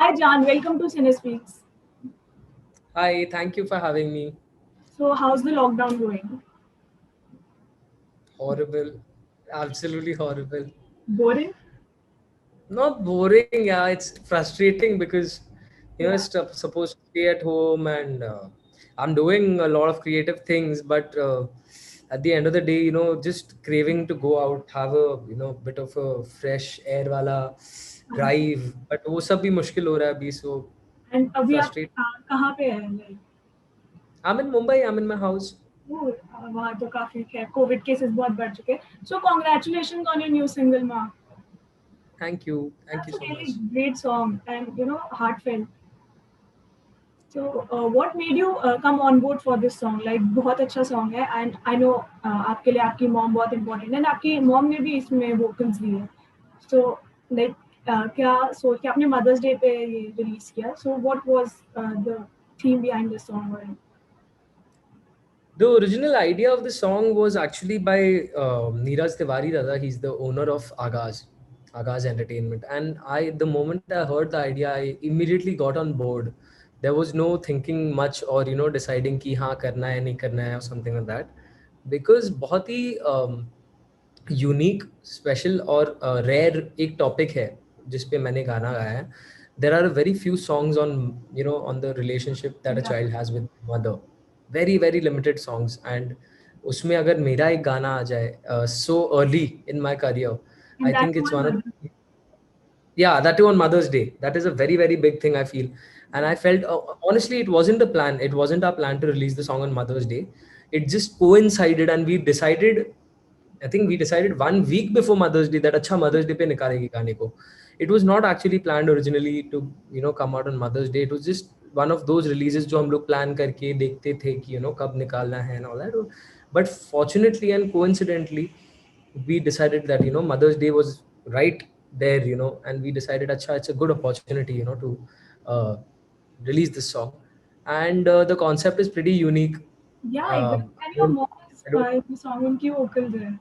Hi, John. Welcome to CineSpeaks. Hi, thank you for having me. So, how's the lockdown going? Horrible, absolutely horrible. Boring? Not boring, yeah. It's frustrating because Yeah. it's supposed to stay at home and I'm doing a lot of creative things, but at the end of the day, just craving to go out, have a bit of a fresh air wala drive. But वो सब भी मुश्किल हो रहा है अभी, so And अभी आप frustrated. कहाँ पे हैं? Like, I'm in Mumbai. I'm in my house. वो वहाँ तो काफी है. कोविड केसेस बहुत बढ़ चुके हैं. So, congratulations on your new single, Ma. Thank you That's a so really much. great song and heartfelt. So, what made you come on board for this song? Like, बहुत अच्छा song है and I know आपके लिए आपकी mom बहुत important है and आपकी mom ने भी इसमें vocals दी है. So, like, क्या सोच के आपने मदर्स डे पे ये रिलीज किया? So, what was the theme behind the song? Or The original idea of the song was actually by Neeraj Tiwari Dada. He's the owner of Agaz Entertainment. And the moment I heard the idea, I immediately got on board. There was no thinking much or deciding कि हाँ करना है नहीं करना है or something like that. Because बहुत ही unique special और रेयर एक टॉपिक है जिस पे मैंने गाना गाया है. There are very few songs on on the relationship that a yeah, child has with mother. Very very limited songs and उसमें अगर मेरा एक गाना आ जाए so early in my career, and I that think too it's on one of, Mother's Day. yeah, that too on Mother's Day. That is a very, very big thing, I feel. And I felt, honestly, it wasn't a plan. It wasn't our plan to release the song on Mother's Day. It just coincided, and we decided, I think we decided 1 week before Mother's Day that अच्छा Mother's Day पे निकालेंगे गाने को. It was not actually planned originally to come out on Mother's Day. It was just one of those releases जो हम लोग plan करके देखते थे कि कब निकालना है and all that. But fortunately and coincidentally, we decided that Mother's Day was right there, and we decided acha it's a good opportunity to uh, release this song. And the concept is pretty unique. Yeah, exactly. um, And I your don't, mom is I don't, in the song उनकी vocals है.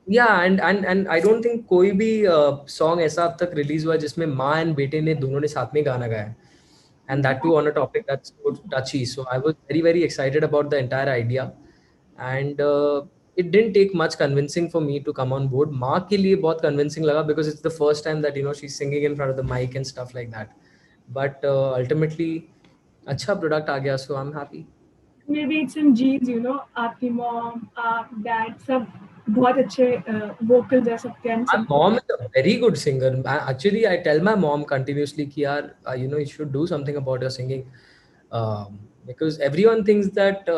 yeah, and I don't think कोई भी song ऐसा अब तक release हुआ है जिसमें माँ एंड बेटे ने दोनों ने साथ में गाना गाया है. And that too on a topic that's so touchy. So I was very, very excited about the entire idea. And it didn't take much convincing for me to come on board. माँ के लिए बहुत convincing लगा because it's the first time that she's singing in front of the mic and stuff like that. But ultimately अच्छा product आ गया, so I'm happy. Maybe it's in genes, आपकी mom, आप, dad सब बहुत अच्छे vocals है सबके and My सब. mom is a very good singer. Actually, I tell my mom continuously कि यार you should do something about your singing. Because everyone thinks that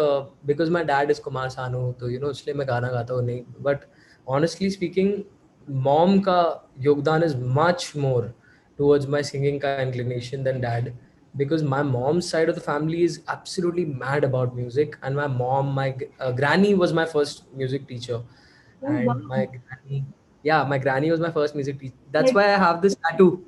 because my dad is Kumar Sanu, तो इसलिए मैं गाना गाता हूँ नहीं. But honestly speaking, mom का योगदान is much more towards my singing का inclination than dad. Because my mom's side of the family is absolutely mad about music, and my mom, my granny was my first music teacher, Oh wow. and my granny, yeah, my granny was my first music teacher. That's Like, why I have this tattoo.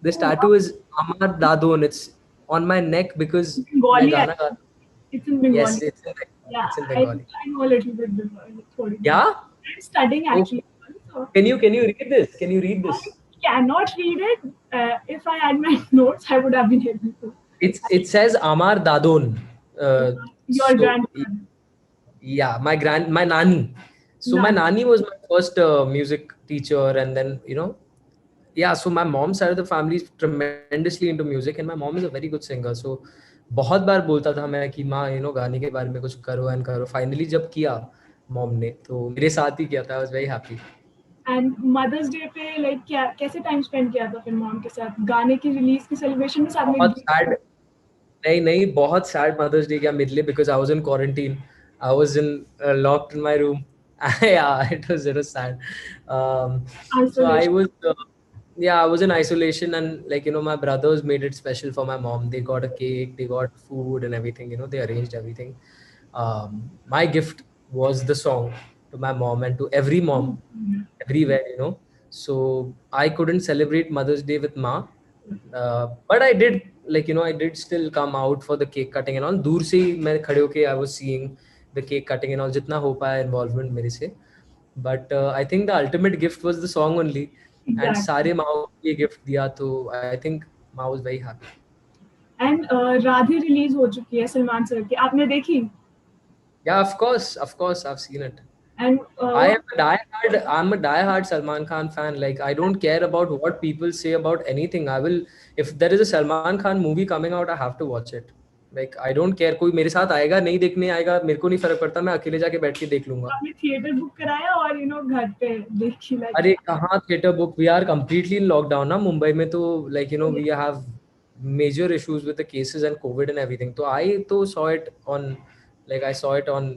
This oh wow. tattoo is Amar Dadon. It's on my neck because मैं Bengali गाना गा. actually. It's in Yes, Bengali. it's in Bengali. Yeah, It's in I Bengali. I know a little bit Bengali. थोड़ी बहुत. Yeah. I'm studying Oh, actually. So can you read this? Can you read I this? cannot read it. If I had my notes, I would have been able to. It says Amar Dadon. Your So grandfather. yeah, my nani. So my None. nani was my first music teacher, and then yeah. So my mom's side of the family is tremendously into music, and my mom is a very good singer. So बहुत बार बोलता था मैं कि माँ गाने के बारे में कुछ करो एंड करो. फाइनली जब किया मॉम ने, तो मेरे साथ ही किया था. I was very happy. And Mother's Day पे लाइक क्या कैसे टाइम स्पेंड किया था फिर मॉम के साथ गाने की रिलीज की सेलिब्रेशन में साथ में बहुत सैड. नहीं नहीं, बहुत सैड मदर्स डे गया मेरे लिए because I was in quarantine. I was in locked in my room. Yeah, it was sad. So I isolation. was yeah, I was in isolation, and like my brothers made it special for my mom. They got a cake, they got food and everything. They arranged everything. My gift was the song to my mom and to every mom everywhere. So I couldn't celebrate Mother's Day with Ma, but I did, like I did still come out for the cake cutting and all. दूर से ही मैं खड़े होके I was seeing the cake cutting and all, जितना हो पाया involvement मेरे से. But I think the ultimate gift was the song only. And exactly. सारे माओ को ये गिफ्ट दिया, तो I think I was very happy. And Radhe release हो चुकी है सलमान सर की, आपने देखी? Yeah, of course, I've seen it. And I'm a diehard Salman Khan fan. Like, I don't care about what people say about anything. I will, if there is a Salman Khan movie coming out, I have to watch it. Like, I don't care. कोई मेरे साथ आएगा नहीं देखने आएगा, मेरे को नहीं फर्क पड़ता, मैं अकेले जाके बैठ के देख लूंगा. आपने थिएटर बुक कराया और घर पे देखी? अरे कहाँ theatre book, we are completely in lockdown ना मुंबई में, तो like you know we have major issues with the cases and COVID and everything. तो I तो saw it on, like I saw it on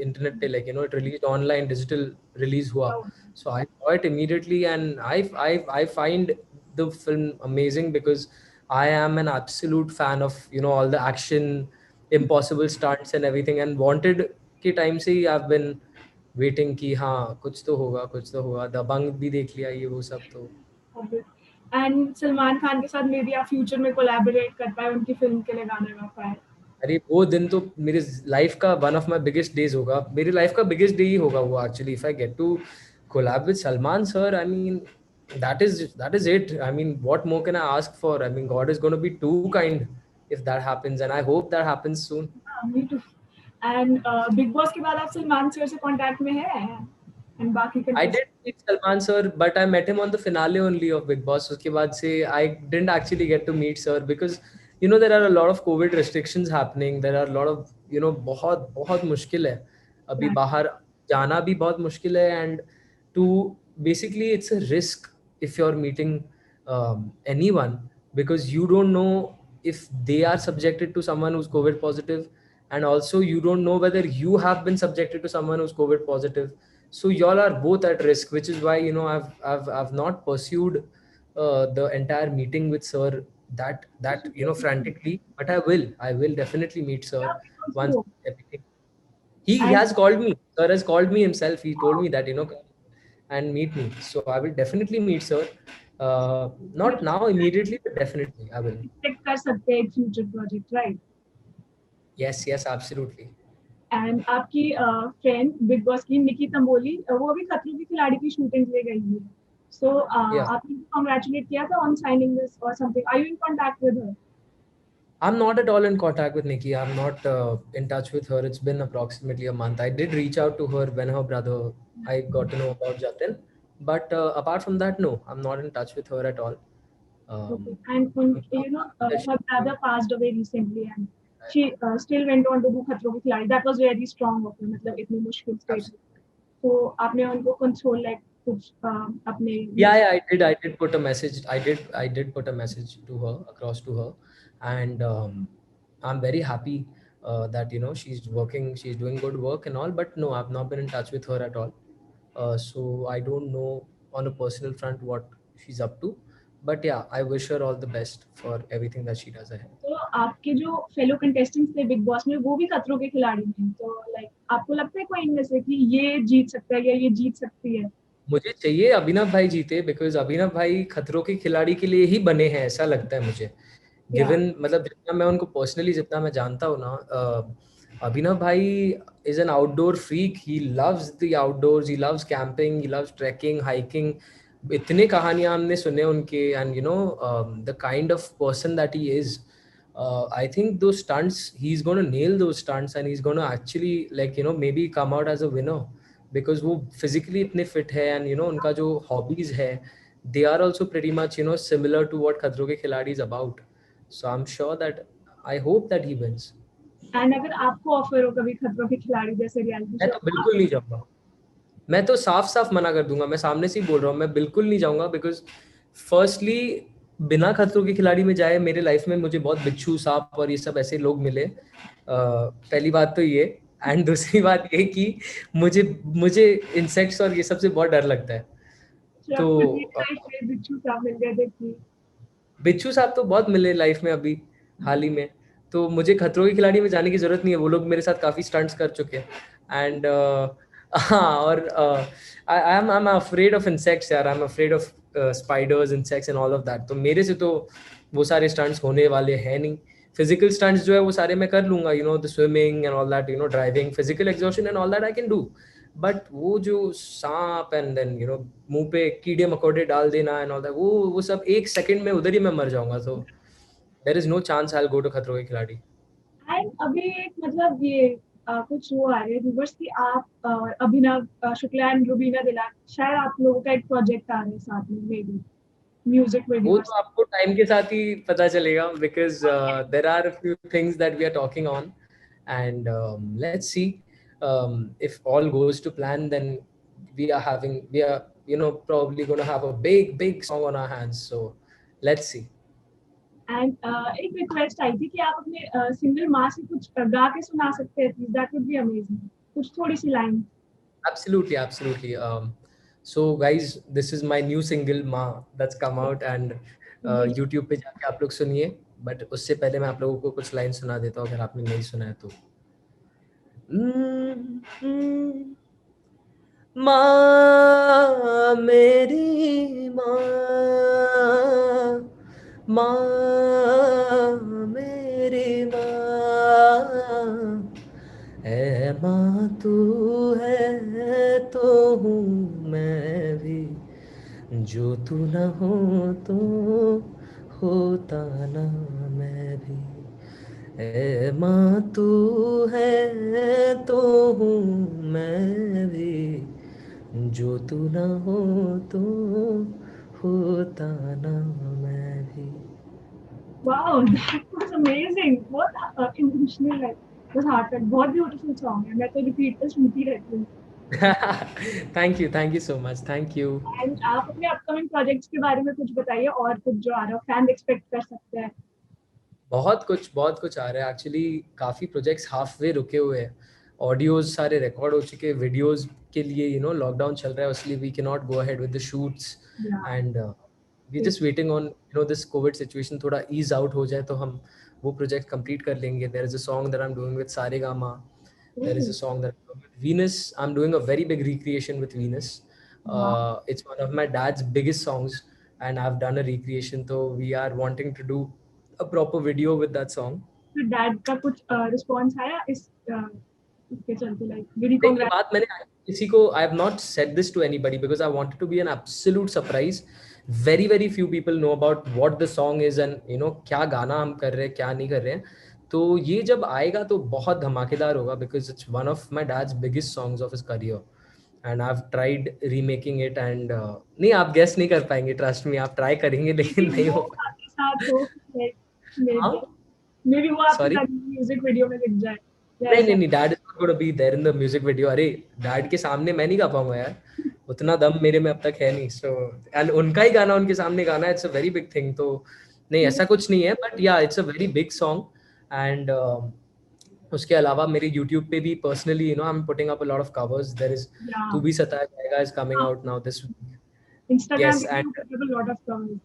internet पे, like you know it released online, digital release हुआ. So I saw it immediately and I find the film amazing because I am an absolute fan of you know all the action, impossible stunts and everything, and wanted के time से ही I've been waiting की हाँ कुछ तो होगा, कुछ तो होगा. दबंग भी देख लिया, ये वो सब तो. एंड सलमान खान के साथ मे बी आप फ्यूचर में कोलैबोरेट कर पाए, उनकी फिल्म के लिए गाने गा पाए. अरे वो दिन तो मेरे लाइफ का one of my biggest days होगा, मेरी लाइफ का बिगेस्ट डे ही होगा वो actually, if I get to collab with Salman sir. I mean that is it. I mean, what more can I ask for? I mean, God is going to be too kind if that happens, and I hope that happens soon. Me too. And Bigg Boss के बाद आप Salman sir से contact में हैं? And बाकी I did meet Salman sir, but I met him on the finale only of Big Boss. उसके बाद से I didn't actually get to meet sir because you know there are a lot of COVID restrictions happening. There are a lot of you know बहुत बहुत मुश्किल है अभी बाहर जाना भी बहुत मुश्किल है, and to basically it's a risk if you're meeting anyone because you don't know if they are subjected to someone who's COVID positive, and also you don't know whether you have been subjected to someone who's COVID positive. So y'all are both at risk, which is why you know I've not pursued the entire meeting with sir that you know frantically, but I will definitely meet sir once everything. He has called me. Sir has called me himself. He told me that you know come and meet me. So I will definitely meet sir. Not now immediately, but definitely I will. Expect कर सकते हैं एक future project, right? Yes, absolutely. And आपकी friend big boss की निकी तंबोली, वो अभी खतरों के खिलाड़ी की शूटिंग के लिए गई है. सो Yeah. आपने कांग्रेचुलेट किया था ऑन साइनिंग दिस और something? Are you in contact with her? I'm not at all in contact with Nikki. I'm not in touch with her. It's been approximately a month. I did reach out to her when her brother, I got to know about Jatin. But apart from that, no, I'm not in touch with her at all. And you know, her brother passed away recently, and she still went on to do खतरों के खिलाड़ी. That was very strong of her. मतलब इतनी मुश्किल stage. तो आपने उनको console like कुछ अपने? Yeah, I did put a message. I did put a message to her, across to her, and I'm very happy that you know she's working, she's doing good work and all. But no, I've not been in touch with her at all. So I don't know on a personal front what she's up to. But yeah, I wish her all the best for everything that she does ahead. तो आपके जो fellow contestants थे big boss में, वो भी खतरों के खिलाड़ी हैं. तो लाइक आपको लगता है कोई इनमें से कि ये जीत सकता है या ये जीत सकती है? मुझे चाहिए अभिनव भाई जीते, बिकॉज अभिनव भाई खतरों के खिलाड़ी के लिए ही बने हैं, ऐसा लगता है मुझे. गिवन मतलब जितना मैं उनको पर्सनली जितना मैं जानता हूँ ना, अभिनव भाई is an outdoor freak. He loves the outdoors, he loves camping, he loves trekking, hiking. इतने कहानियां हमने सुने उनके, and you know the kind of person that he is. I think those stunts, he's going to nail those stunts and he's going to actually like you know maybe come out as a winner because वो physically इतने fit है, and you know उनका जो hobbies है, they are also pretty much you know similar to what खतरों के खिलाड़ी is about. So I'm sure that I hope that he wins. And अगर आपको ऑफर हो कभी खतरों के खिलाड़ी जैसे रियलिटी मैं शो? तो बिल्कुल नहीं जाऊंगा. मैं तो साफ साफ मना कर दूंगा, मैं सामने से ही बोल रहा हूँ, मैं बिल्कुल नहीं जाऊंगा. बिकॉज फर्स्टली बिना खतरों के खिलाड़ी में जाए मेरे लाइफ में मुझे बहुत बिच्छू, सांप और ये सब ऐसे लोग मिले. पहली बात तो ये, एंड दूसरी बात ये कि मुझे मुझे इंसेक्ट्स और ये सब से बहुत डर लगता है. तो बिच्छू साहब मिल गए थे कि? बिच्छू साहब तो बहुत मिले लाइफ में अभी हाल ही में, तो मुझे खतरों के खिलाड़ी में जाने की जरूरत नहीं है. वो लोग मेरे साथ काफी स्टंट्स कर चुके हैं. एंड हाँ, और I am afraid of insects यार. I am afraid of spiders, insects and all of that. तो मेरे से तो वो सारे स्टंट्स होने वाले हैं नहीं. फिजिकल स्टंट्स जो है वो सारे मैं कर लूंगा, you know the swimming and all that, you know driving, physical exhaustion and all that I can do. But वो जो सांप एंड देन मुंह पे कीड़े मकोड़े डाल देना एंड ऑल दैट, वो सब एक सेकंड में उधर ही मैं मर जाऊंगा. तो there is no chance I will go to Khatron Ke खिलाड़ी. एंड अभी एक मतलब ये कुछ वो आ रहे हैं रूमर्स कि आप अभिनव शुक्ला एंड रुबीना दिलान, शायद आप लोगों का एक प्रोजेक्ट आ रहा है साथ में, मे बी म्यूजिक वो वीडियोस। तो आपको टाइम के साथ ही पता चलेगा, because there are few things that we are talking on and let's see if all goes to plan, then we are probably going to have a big song on our hands, so let's see. And एक request आई थी कि आप अपने single माँ से कुछ गा के सुना सकते हैं please, that would be amazing, कुछ थोड़ी सी line. Absolutely, absolutely. So guys, this is my new single Ma that's come out, and YouTube पे जाके आप लोग सुनिए. बट उससे पहले मैं आप लोगों को कुछ लाइन सुना देता हूँ अगर आपने नहीं सुना है तो. माँ मेरी माँ, माँ मेरी माँ, है माँ तू है तो हूँ मैं भी, जो तू न हो तो होता ना मैं भी. है माँ तू है तो हूँ मैं भी, जो तू न हो तो होता ना मैं भी. वाओ, दैट वाज अमेजिंग, बहुत इमोशनल है, बस हार्ट, बहुत ब्यूटीफुल सॉन्ग है, मैं तो रिपीट पे सुनती रहती हूँ। Thank you so much, thank you. And आप अपने अपकमिंग प्रोजेक्ट्स के बारे में कुछ बताइए, और कुछ जो आ रहा है फैन एक्सपेक्ट कर सकते हैं। बहुत कुछ आ रहा है एक्चुअली. काफ़ी प्रोजेक्ट्स हाफ वे रुके हुए हैं. ऑडियोज सारे रिकॉर्ड हो चुके हैं. वीडियोज के लिए लॉकडाउन चल रहा है, इसलिए we can not go ahead with the shoots. Yeah and we just waiting on this COVID situation थोड़ा ईज आउट हो जाए तो हम वो प्रोजेक्ट कंप्लीट कर लेंगे. There is a song that I am doing with Saregama. There is a song that I'm doing with Venus. I'm doing a very big recreation with Venus. It's one of my dad's biggest songs, and I've done a recreation. So we are wanting to do a proper video with that song. फिर dad का कुछ response आया इस इसके चलते, like did नहीं, ये कांग्रेट? बात मैंने किसी को, I have not said this to anybody because I wanted to be an absolute surprise. Very few people know about what the song is and क्या गाना हम कर रहे हैं, क्या नहीं कर रहे हैं. तो ये जब आएगा तो बहुत धमाकेदार होगा because it's one of my dad's biggest songs of his career. And I have tried remaking it and नहीं, आप गेस नहीं कर पाएंगे, ट्रस्ट मी. आप ट्राई करेंगे लेकिन नहीं वो हो आपके साथ हो, लाइक मे पाएगा. बी वो आपके सॉरी. साथ म्यूजिक वीडियो में दिख जाए या नहीं ऐसा। नहीं नहीं, dad is not gonna be there in the music video. अरे डैड के सामने मैं नहीं गा पाऊंगा यार, उतना दम मेरे में अब तक है नहीं. सो एंड उनका ही गाना उनके सामने गाना, it's a very big thing. तो नहीं, ऐसा कुछ नहीं है, but yeah it's a very big song. And उसके अलावा मेरे YouTube पे भी personally I am putting up a lot of covers. There is yeah तू भी सताया जाएगा is coming out now this week. Instagram yes. पे you have a lot of comments.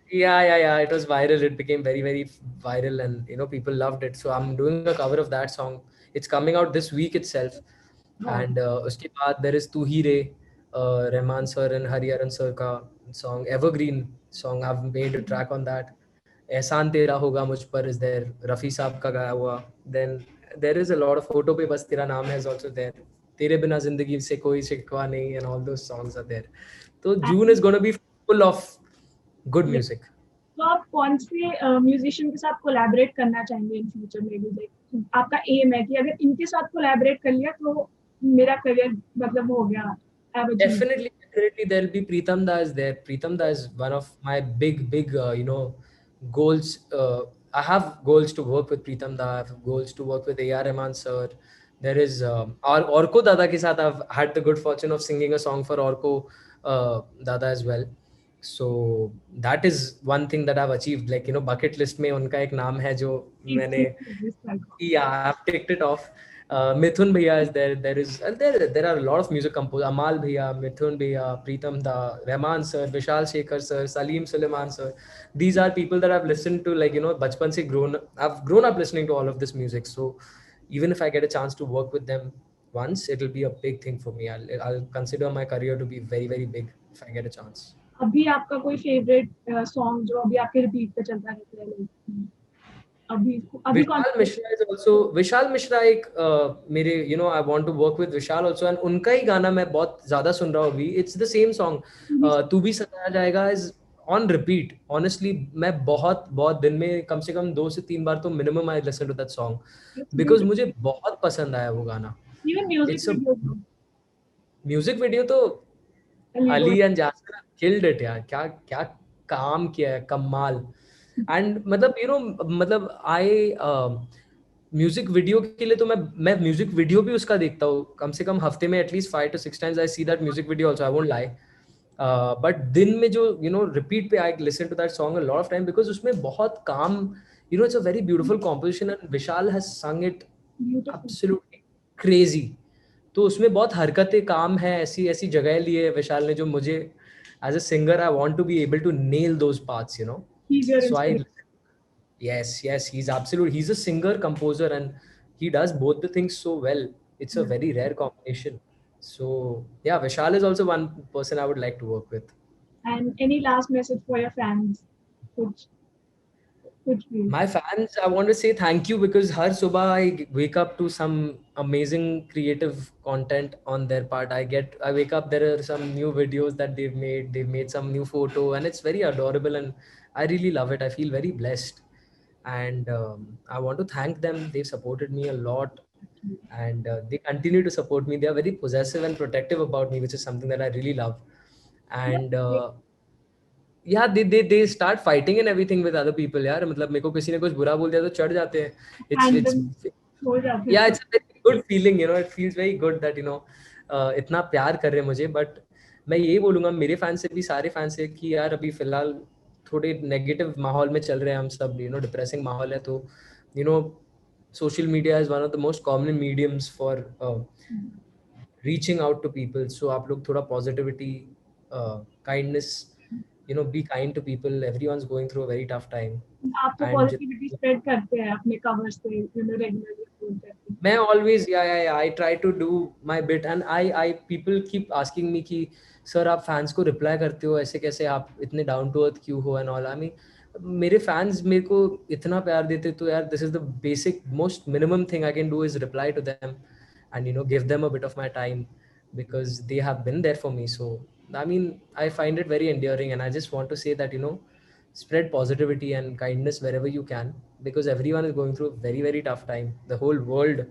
Yeah, it was viral. It became very viral, and people loved it. So I'm doing a cover of that song. It's coming out this week itself. And उसके बाद there is तू ही रे, Rahman sir and Hariharan sir का song, evergreen song. I've made a track on that. एहसान तेरा होगा मुझ पर is there, रफी साहब का गाया हुआ. Then there is a lot of photo पे बस तेरा नाम है is also there. तेरे बिना जिंदगी से कोई शिकवा नहीं, and all those songs are there. तो June is going to be full of good music. तो आप कौन से म्यूजिशियन के साथ कोलैबोरेट करना चाहेंगे इन फ्यूचर में भी, लाइक आपका एम है कि अगर इनके साथ कोलैबोरेट कर लिया तो मेरा करियर मतलब हो गया, I have achieved? Definitely, there'll be Pritam Da is there. Pritam Da is one of my big, goals. I have goals to work with Pritam Da. I have goals to work with A.R. Rahman sir. There is our Orko Dada ke saath. I've had the good fortune of singing a song for Orko Dada as well. So that is one thing that I've achieved. Like bucket list में उनका एक नाम है जो मैंने, yeah, I've ticked it off. Mithun Bhaiya is there. There are a lot of music composers. Amal Bhaiya, Mithun Bhaiya, Pritam Da, Rahman sir, Vishal Shekhar sir, Salim Suleiman sir. These are people that I've listened to, like बचपन से I've grown up listening to all of this music. So even if I get a chance to work with them once, it'll be a big thing for me. I'll consider my career to be very big if I get a chance. अभी आपका कोई favourite song जो अभी आपके repeat पे चलता रहता है, लाइक अभी अभी कौन Vishal Mishra is also Vishal Mishra एक मेरे I want to work with Vishal also and उनका ही गाना मैं बहुत ज्यादा सुन रहा हूँ अभी. It's the same song. तू भी सताया जाएगा is on repeat. Honestly मैं बहुत बहुत दिन में कम से कम 2 से 3 बार तो minimum I listen to that song because मुझे बहुत पसंद आया वो गाना. Even music It's a video music video तो Ali and Jasir killed it यार. क्या क्या काम किया है, कमाल. एंड मतलब मतलब आई म्यूजिक वीडियो के लिए तो मैं म्यूजिक वीडियो भी उसका देखता हूँ कम से कम हफ्ते में at least 5 to 6 times I see that music video also. I won't lie. But दिन में जो रिपीट पे I listen to that song a lot of time because उसमें बहुत काम it's a very beautiful composition and Vishal has sung it absolutely crazy. तो उसमें बहुत हरकतें काम है, ऐसी ऐसी जगह ली है विशाल ने जो मुझे as a singer I want to be able to nail those parts so I yes, he's absolute. He's a singer composer and he does both the things so well. It's a very rare combination. So yeah, Vishal is also one person I would like to work with. And any last message for your fans? My fans, I want to say thank you because har subah I wake up to some amazing creative content on their part. I wake up, there are some new videos that they've made. They've made some new photo and it's very adorable and I really love it. I feel very blessed. And I want to thank them. They've supported me a lot and they continue to support me. They are very possessive and protective about me, which is something that I really love. And yeah, they start fighting and everything with other people. यार मतलब मेरे को किसी ने कुछ बुरा बोल दिया तो चढ़ जाते हैं. Yeah, it's a very good feeling. It feels very good that इतना प्यार कर रहे हैं मुझे. बट मैं यही बोलूंगा मेरे फैन से भी, सारे फैन से, कि यार अभी फिलहाल थोड़े नेगेटिव माहौल में चल रहे हैं हम सब. डिप्रेसिंग माहौल है. तो social media is one of the most common mediums for reaching out to people. So आप लोग थोड़ा positivity, kindness, be kind to people. Everyone's going through a very tough time. आप तो पॉजिटिविटी स्प्रेड करते हैं अपने कवर्स पे, regularly post करते हैं. मैं always I try to do my bit and I people keep asking me कि सर आप फैंस को रिप्लाई करते हो ऐसे कैसे, आप इतने डाउन टू अर्थ क्यों हो एंड ऑल. आई मीन मेरे फैंस मेरे को इतना प्यार देते तो यार this is the basic most minimum thing I can do is reply to them and give them a bit of my time because they have been there for me. So I mean I find it very endearing and I just want to say that spread positivity and kindness wherever you can because everyone is going through a very very tough time. The whole world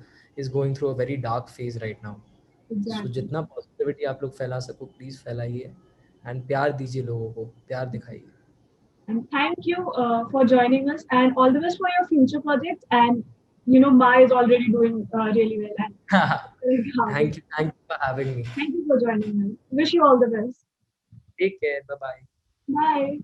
is going through a very dark phase right now. So जितना positivity आप लोग फैला सको please फैलाइए and प्यार दीजिए लोगों को, प्यार दिखाइए. And thank you for joining us and all the best for your future projects. And Ma is already doing really well. And thank you for having me. Thank you for joining us. Wish you all the best. Take care. Bye bye. Bye.